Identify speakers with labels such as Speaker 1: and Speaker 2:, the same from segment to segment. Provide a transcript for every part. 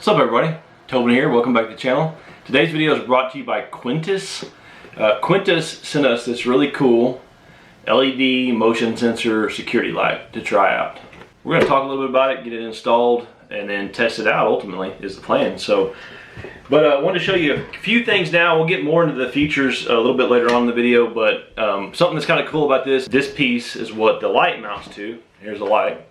Speaker 1: What's up everybody? Tobin here, welcome back to the channel. Today's video is brought to you by Quntis. Quntis sent us this really cool LED motion sensor security light to try out. We're going to talk a little bit about it, get it installed, and then test it out ultimately is the plan. But I wanted to show you a few things now. We'll get more into the features a little bit later on in the video, but something that's kind of cool about this piece is what the light mounts to. Here's the light.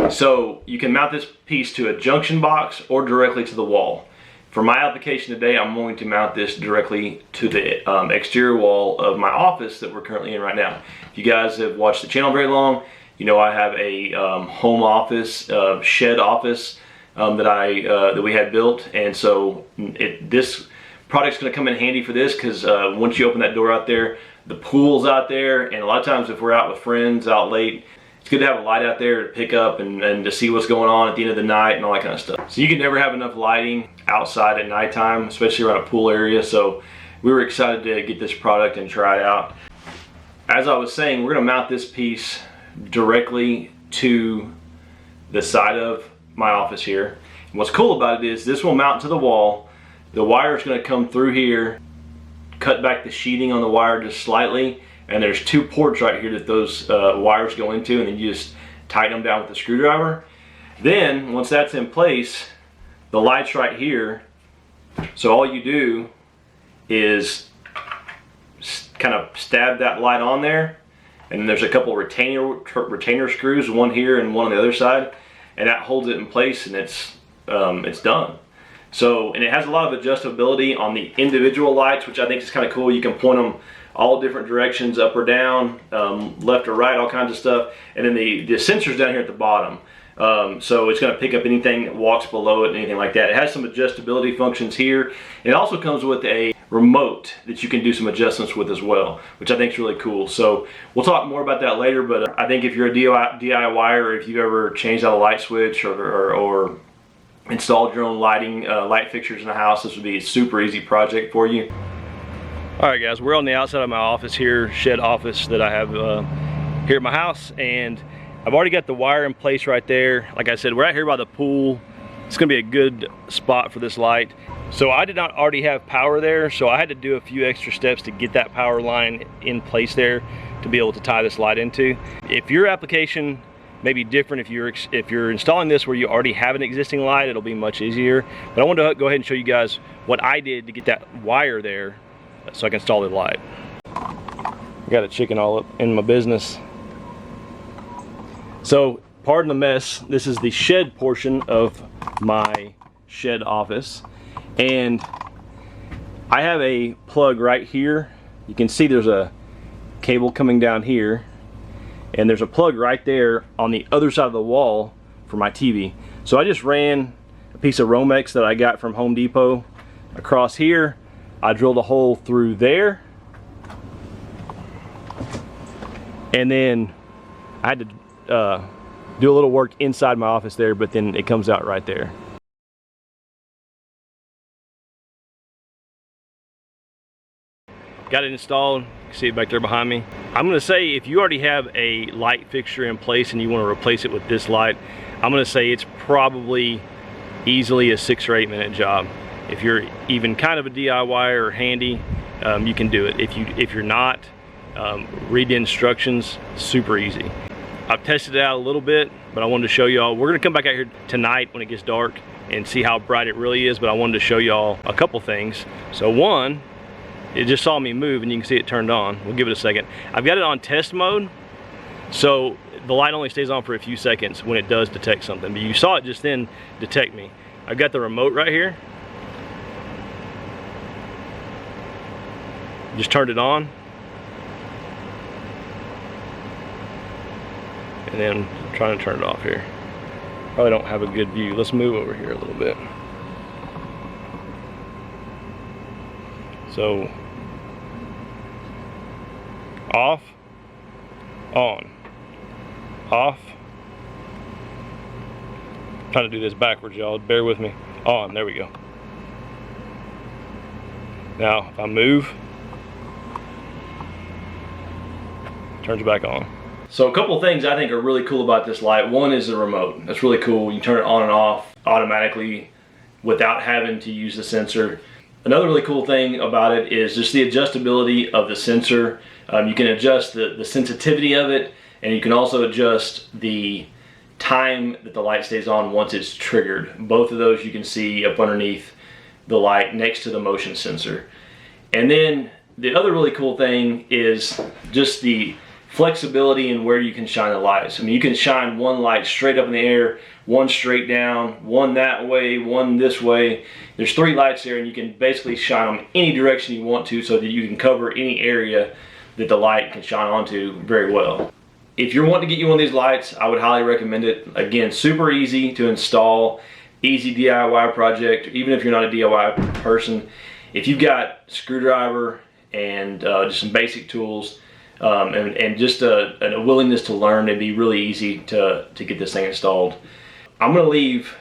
Speaker 1: So you can mount this piece to a junction box or directly to the wall. For my application today, I'm going to mount this directly to the exterior wall of my office that we're currently in right now. If you guys have watched the channel very long, you know I have a home office, shed office that we had built, and so this product's going to come in handy for this because once you open that door out there, the pool's out there, and a lot of times if we're out with friends out late, it's good to have a light out there to pick up and to see what's going on at the end of the night and all that kind of stuff. So you can never have enough lighting outside at nighttime, especially around a pool area. So we were excited to get this product and try it out. As I was saying, we're going to mount this piece directly to the side of my office here. And what's cool about it is this will mount to the wall. The wire is going to come through here, cut back the sheeting on the wire just slightly, and there's two ports right here that those wires go into, and then you just tighten them down with a screwdriver. Then once that's in place, the light's right here, so all you do is kind of stab that light on there, and then there's a couple retainer screws, one here and one on the other side, and that holds it in place, and it's done. So, and it has a lot of adjustability on the individual lights, which I think is kind of cool. You can point them all different directions, up or down, left or right, all kinds of stuff. And then the sensor's down here at the bottom. So it's going to pick up anything that walks below it and anything like that. It has some adjustability functions here. It also comes with a remote that you can do some adjustments with as well, which I think is really cool. So we'll talk more about that later, but I think if you're a DIYer, or if you've ever changed out a light switch or installed your own light fixtures in the house, this would be a super easy project for you. All right guys, we're on the outside of my office here, shed office that I have here at my house, and I've already got the wire in place right there. Like I said, we're out here by the pool. It's gonna be a good spot for this light. So I did not already have power there, so I had to do a few extra steps to get that power line in place there to be able to tie this light into. If your application may be different, if you're installing this where you already have an existing light, it'll be much easier. But I wanted to go ahead and show you guys what I did to get that wire there so I can install the light. I got a chicken all up in my business. So pardon the mess, this is the shed portion of my shed office, and I have a plug right here. You can see there's a cable coming down here, and there's a plug right there on the other side of the wall for my TV. So I just ran a piece of Romex that I got from Home Depot across here. I drilled a hole through there, and then I had to do a little work inside my office there, but then it comes out right there. Got it installed. You can see it back there behind me. I'm gonna say if you already have a light fixture in place and you want to replace it with this light, I'm gonna say it's probably easily a 6 or 8 minute job. If you're even kind of a DIY or handy, you can do it. If you're not, read the instructions, super easy. I've tested it out a little bit, but I wanted to show y'all. We're gonna come back out here tonight when it gets dark and see how bright it really is, but I wanted to show y'all a couple things. So one, it just saw me move and you can see it turned on. We'll give it a second. I've got it on test mode, so the light only stays on for a few seconds when it does detect something, but you saw it just then detect me. I've got the remote right here. Just turned it on, and then I'm trying to turn it off here. Probably don't have a good view. Let's move over here a little bit. So off, on, off. I'm trying to do this backwards, y'all, bear with me. On, there we go. Now if I move, turns back on. So a couple of things I think are really cool about this light. One is the remote. That's really cool. You turn it on and off automatically without having to use the sensor. Another really cool thing about it is just the adjustability of the sensor. You can adjust the sensitivity of it, and you can also adjust the time that the light stays on once it's triggered. Both of those you can see up underneath the light next to the motion sensor. And then the other really cool thing is just the flexibility in where you can shine the lights. I mean, you can shine one light straight up in the air, one straight down, one that way, one this way. There's 3 lights there, and you can basically shine them any direction you want to, so that you can cover any area that the light can shine onto very well. If you're wanting to get you one of these lights, I would highly recommend it. Again, super easy to install, easy DIY project, even if you're not a DIY person. If you've got a screwdriver and just some basic tools, and just a willingness to learn, it'd be really easy to get this thing installed. I'm going to leave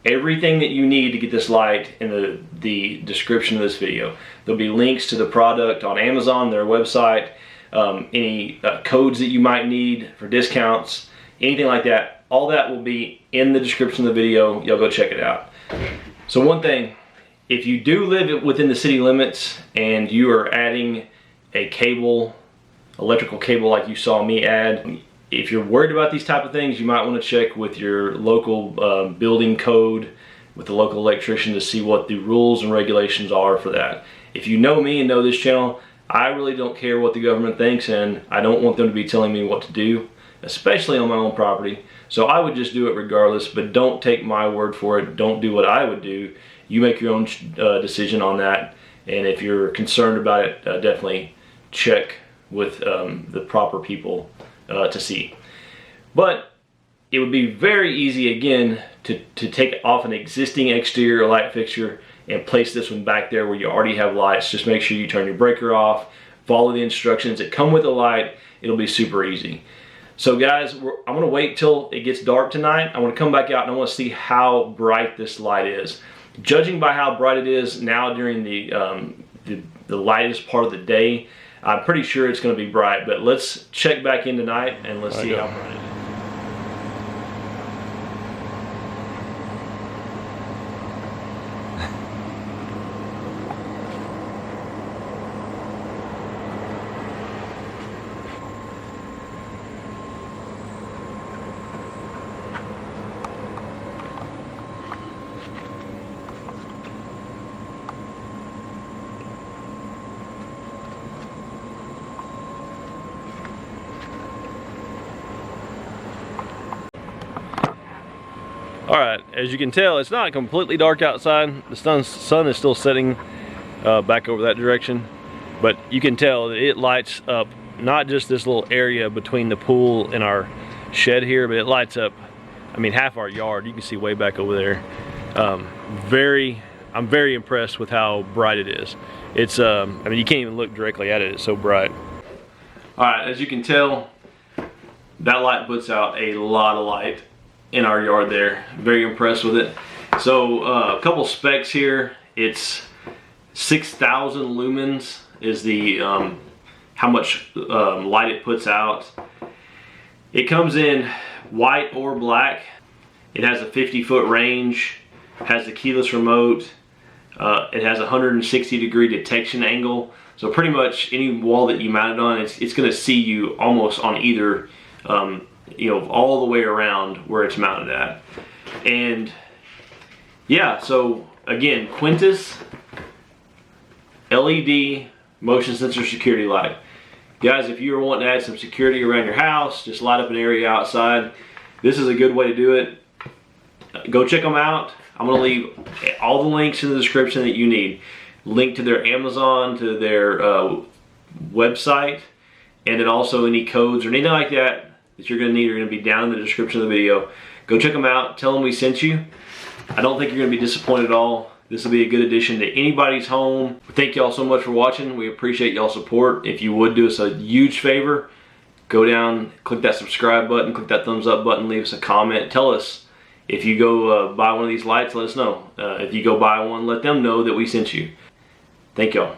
Speaker 1: everything that you need to get this light in the description of this video. There'll be links to the product on Amazon, their website, any codes that you might need for discounts, anything like that. All that will be in the description of the video. Y'all go check it out. So one thing, if you do live within the city limits and you are adding a cable, electrical cable like you saw me add, if you're worried about these type of things, you might want to check with your local building code, with the local electrician, to see what the rules and regulations are for that. If you know me and know this channel, I really don't care what the government thinks, and I don't want them to be telling me what to do, especially on my own property. So I would just do it regardless, but don't take my word for it. Don't do what I would do. You make your own decision on that, and if you're concerned about it, definitely check with the proper people to see. But it would be very easy, again, to take off an existing exterior light fixture and place this one back there where you already have lights. Just make sure you turn your breaker off, follow the instructions that come with the light. It'll be super easy. So guys, I'm gonna wait till it gets dark tonight. I wanna come back out and I wanna see how bright this light is. Judging by how bright it is now during the lightest part of the day, I'm pretty sure it's going to be bright, but let's check back in tonight and let's see how bright it is. All right, as you can tell, it's not completely dark outside. The sun is still setting back over that direction, but you can tell that it lights up not just this little area between the pool and our shed here, but it lights up, I mean, half our yard. You can see way back over there. I'm very impressed with how bright it is. It's, I mean, you can't even look directly at it. It's so bright. All right, as you can tell, that light puts out a lot of light in our yard there. Very impressed with it. So a couple specs here. It's 6,000 lumens is the how much light it puts out. It comes in white or black. It has a 50-foot range, has the keyless remote. It has a 160-degree detection angle. So pretty much any wall that you mount it on, it's going to see you almost on either you know, all the way around where it's mounted at. And yeah, so again, Quntis LED motion sensor security light. Guys, if you're wanting to add some security around your house, just light up an area outside, this is a good way to do it. Go check them out. I'm going to leave all the links in the description that you need. Link to their Amazon, to their website, and then also any codes or anything like that that you're going to need are going to be down in the description of the video. Go check them out. Tell them we sent you. I don't think you're going to be disappointed at all. This will be a good addition to anybody's home. Thank y'all so much for watching. We appreciate y'all's support. If you would do us a huge favor, go down, click that subscribe button, click that thumbs up button, leave us a comment. Tell us if you go buy one of these lights, let us know. If you go buy one, let them know that we sent you. Thank y'all.